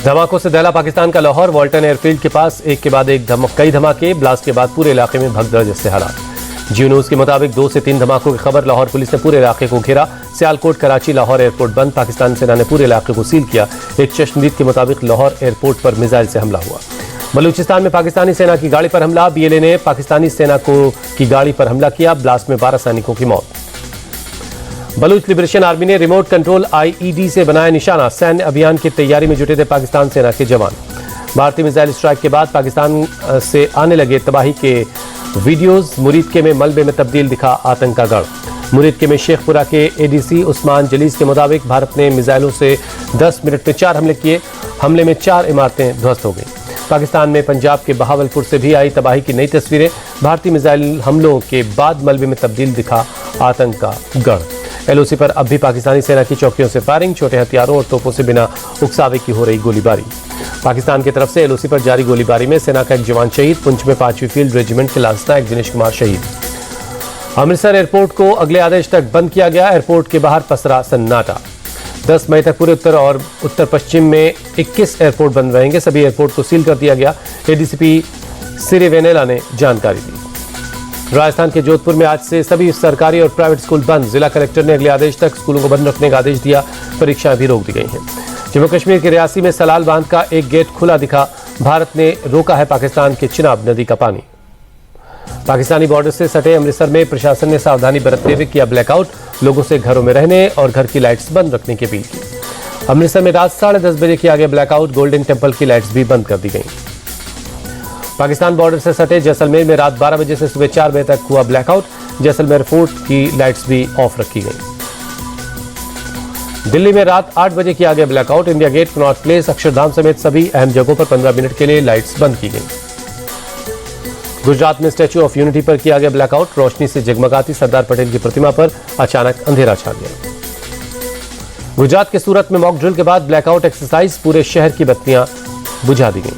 धमाकों से दहला पाकिस्तान का लाहौर। वॉल्टन एयरफील्ड के पास एक के बाद एक कई धमाके। ब्लास्ट के बाद पूरे इलाके में भगदड़ जैसे हालात। जियो न्यूज के मुताबिक 2 से 3 धमाकों की खबर। लाहौर पुलिस ने पूरे इलाके को घेरा। सियालकोट, कराची, लाहौर एयरपोर्ट बंद। पाकिस्तान सेना ने पूरे इलाके को सील किया। एक चश्मदीद के मुताबिक लाहौर एयरपोर्ट पर मिसाइल से हमला हुआ। बलूचिस्तान में पाकिस्तानी सेना की गाड़ी पर हमला। बीएलए ने पाकिस्तानी सेना की गाड़ी पर हमला किया। ब्लास्ट में 12 सैनिकों की मौत। बलूच लिबरेशन आर्मी ने रिमोट कंट्रोल आईईडी से बनाया निशाना। सैन्य अभियान की तैयारी में जुटे थे पाकिस्तान सेना के जवान। भारतीय मिसाइल स्ट्राइक के बाद पाकिस्तान से आने लगे तबाही के वीडियोज। मुरीदके में मलबे में तब्दील दिखा आतंक का गढ़। मुरीदके में शेखपुरा के एडीसी उस्मान जलीस के मुताबिक भारत ने मिसाइलों से 10 मिनट में 4 हमले किए। हमले में 4 इमारतें ध्वस्त हो गई। पाकिस्तान में पंजाब के बहावलपुर से भी आई तबाही की नई तस्वीरें। भारतीय मिसाइल हमलों के बाद मलबे में तब्दील दिखा आतंक का गढ़। एलओसी पर अब भी पाकिस्तानी सेना की चौकियों से फायरिंग। छोटे हथियारों और तोपों से बिना उकसावे की हो रही गोलीबारी। पाकिस्तान की तरफ से एलओसी पर जारी गोलीबारी में सेना का एक जवान शहीद। पुंछ में 5वीं फील्ड रेजिमेंट के लांसनायक दिनेश कुमार शहीद। अमृतसर एयरपोर्ट को अगले आदेश तक बंद किया गया। एयरपोर्ट के बाहर पसरा सन्नाटा। 10 मई तक पूरे उत्तर और उत्तर पश्चिम में 21 एयरपोर्ट बंद रहेंगे। सभी एयरपोर्ट को सील कर दिया गया। एडीसीपी सिरे वेनेला ने जानकारी दी। राजस्थान के जोधपुर में आज से सभी सरकारी और प्राइवेट स्कूल बंद। जिला कलेक्टर ने अगले आदेश तक स्कूलों को बंद रखने का आदेश दिया। परीक्षाएं भी रोक दी गई हैं। जम्मू कश्मीर के रियासी में सलाल बांध का एक गेट खुला दिखा। भारत ने रोका है पाकिस्तान के चिनाब नदी का पानी। पाकिस्तानी बॉर्डर से सटे अमृतसर में प्रशासन ने सावधानी बरतते हुए किया ब्लैकआउट। लोगों से घरों में रहने और घर की लाइट्स बंद रखने की अपील की। अमृतसर में रात 10:30 बजे किया गया ब्लैकआउट। गोल्डन टेम्पल की लाइट्स भी बंद कर दी गई। पाकिस्तान बॉर्डर से सटे जैसलमेर में रात 12 बजे से सुबह 4 बजे तक हुआ ब्लैकआउट। जैसलमेर फोर्ट की लाइट्स भी ऑफ रखी गई। दिल्ली में रात 8 बजे किया गया blackout. India Gate, Connaught Place, Akshardham समेत सभी अहम जगहों पर 15 मिनट के लिए लाइट्स बंद की गई। गुजरात में स्टैच्यू ऑफ यूनिटी पर किया गया ब्लैकआउट। रोशनी से जगमगाती सरदार पटेल की प्रतिमा पर अचानक अंधेरा छा गया। गुजरात के सूरत में मॉक ड्रिल के बाद ब्लैकआउट एक्सरसाइज। पूरे शहर की बत्तियां बुझा दी गई।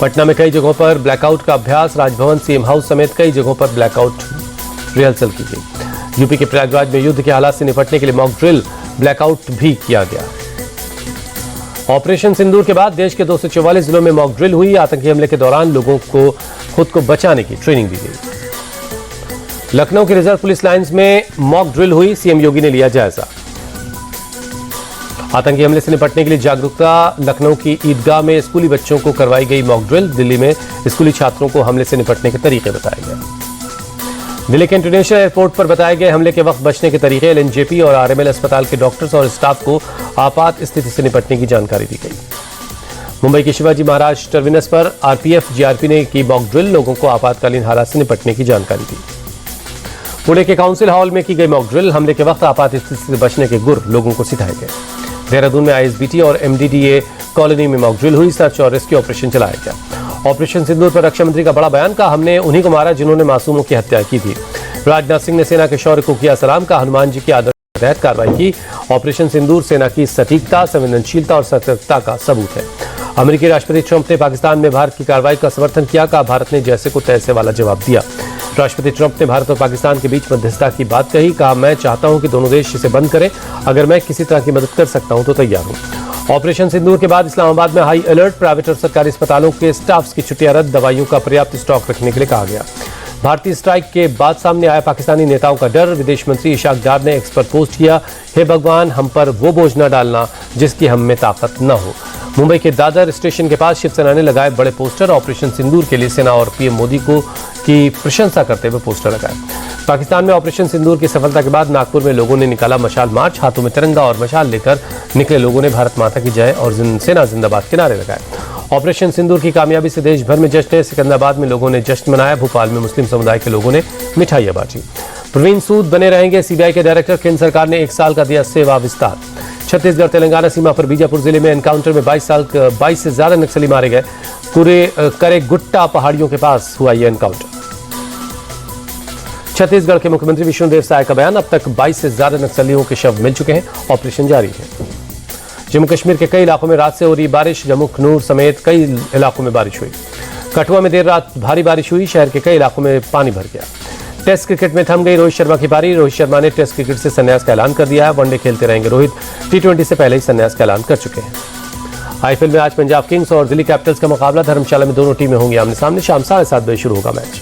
पटना में कई जगहों पर ब्लैकआउट का अभ्यास। राजभवन, सीएम हाउस समेत कई जगहों पर ब्लैकआउट रिहर्सल की गई। यूपी के प्रयागराज में युद्ध के हालात से निपटने के लिए मॉक ड्रिल ब्लैकआउट भी किया गया। ऑपरेशन सिंदूर के बाद देश के 244 जिलों में मॉक ड्रिल हुई। आतंकी हमले के दौरान लोगों को खुद को बचाने की ट्रेनिंग दी गई। लखनऊ के रिजर्व पुलिस लाइंस में मॉक ड्रिल हुई। सीएम योगी ने लिया जायजा। आतंकी हमले से निपटने के लिए जागरूकता। लखनऊ की ईदगाह में स्कूली बच्चों को करवाई गई मॉक ड्रिल। दिल्ली में स्कूली छात्रों को हमले से निपटने के तरीके बताए गए। दिल्ली के इंटरनेशनल एयरपोर्ट पर बताए गए हमले के वक्त बचने के तरीके। एलएनजेपी और आरएमएल अस्पताल के डॉक्टर्स और स्टाफ को आपात स्थिति से निपटने की जानकारी दी गई। मुंबई के शिवाजी महाराज टर्मिनस पर आरपीएफ, जीआरपी ने की मॉक ड्रिल। लोगों को आपातकालीन हालात से निपटने की जानकारी दी। पुणे के काउंसिल हॉल में की गई मॉक ड्रिल। हमले के वक्त आपात स्थिति से बचने के गुर लोगों को सिखाए गए। देहरादून में आईएसबीटी और एमडीडीए कॉलोनी में मॉक ड्रिल हुई। सर्च और रेस्क्यू ऑपरेशन चलाया गया। ऑपरेशन सिंदूर पर रक्षा मंत्री का बड़ा बयान। कहा, हमने उन्हीं को मारा जिन्होंने मासूमों की हत्या की थी। राजनाथ सिंह ने सेना के शौर्य को किया सलाम। का हनुमान जी के आदर्श के तहत कार्रवाई की। ऑपरेशन सिंदूर सेना की सटीकता, संवेदनशीलता और सतर्कता का सबूत है। अमेरिकी राष्ट्रपति ट्रंप ने पाकिस्तान में भारत की कार्रवाई का समर्थन किया। कहा, भारत ने जैसे को तैसे वाला जवाब दिया। राष्ट्रपति ट्रंप ने भारत और पाकिस्तान के बीच मध्यस्थता की बात कही। कहा, मैं चाहता हूं कि दोनों देश इसे बंद करें। अगर मैं किसी तरह की मदद कर सकता हूं तो तैयार हूं। ऑपरेशन सिंदूर के बाद इस्लामाबाद में हाई अलर्ट। प्राइवेट और सरकारी अस्पतालों के स्टाफ्स की छुट्टियां रद्द। दवाइयों का पर्याप्त स्टॉक रखने के लिए कहा गया। भारतीय स्ट्राइक के बाद सामने आया पाकिस्तानी नेताओं का डर। विदेश मंत्री इशाक डार ने एक्स पर पोस्ट किया, हे भगवान, हम पर वो बोझ न डालना जिसकी हम में ताकत न हो। मुंबई के दादर स्टेशन के पास शिवसेना ने लगाए बड़े पोस्टर। ऑपरेशन सिंदूर के लिए सेना और पीएम मोदी को की प्रशंसा करते हुए पोस्टर लगाए। पाकिस्तान में ऑपरेशन सिंदूर की सफलता के बाद नागपुर में लोगों ने निकाला मशाल मार्च। हाथों में तिरंगा और मशाल लेकर निकले लोगों ने भारत माता की जय और सेना जिंदाबाद के नारे लगाए। ऑपरेशन सिंदूर की कामयाबी से देश भर में जश्न है। सिकंदराबाद में लोगों ने जश्न मनाया। भोपाल में मुस्लिम समुदाय के लोगों ने मिठाइयां बांटी। प्रवीण सूद बने रहेंगे सीबीआई के डायरेक्टर। केंद्र सरकार ने 1 साल का दिया सेवा विस्तार। छत्तीसगढ़ तेलंगाना सीमा पर बीजापुर जिले में एनकाउंटर में 22 से ज्यादा नक्सली मारे गए। करे गुट्टा पहाड़ियों के पास हुआ यह एनकाउंटर। छत्तीसगढ़ के मुख्यमंत्री विष्णुदेव साय का बयान। अब तक 22 से ज्यादा नक्सलियों के शव मिल चुके हैं। ऑपरेशन जारी है। जम्मू कश्मीर के कई इलाकों में रात से हो रही बारिश। जम्मू खनूर समेत कई इलाकों में बारिश हुई। कठुआ में देर रात भारी बारिश हुई। शहर के कई इलाकों में पानी भर गया। टेस्ट क्रिकेट में थम गई रोहित शर्मा की पारी। रोहित शर्मा ने टेस्ट क्रिकेट से संन्यास का ऐलान कर दिया है। वनडे खेलते रहेंगे रोहित। T20 से पहले ही संन्यास का ऐलान कर चुके हैं। आईपीएल में आज पंजाब किंग्स और दिल्ली कैपिटल्स का मुकाबला। धर्मशाला में दोनों टीमें होंगी आमने सामने। शाम 7:30 बजे शुरू होगा मैच।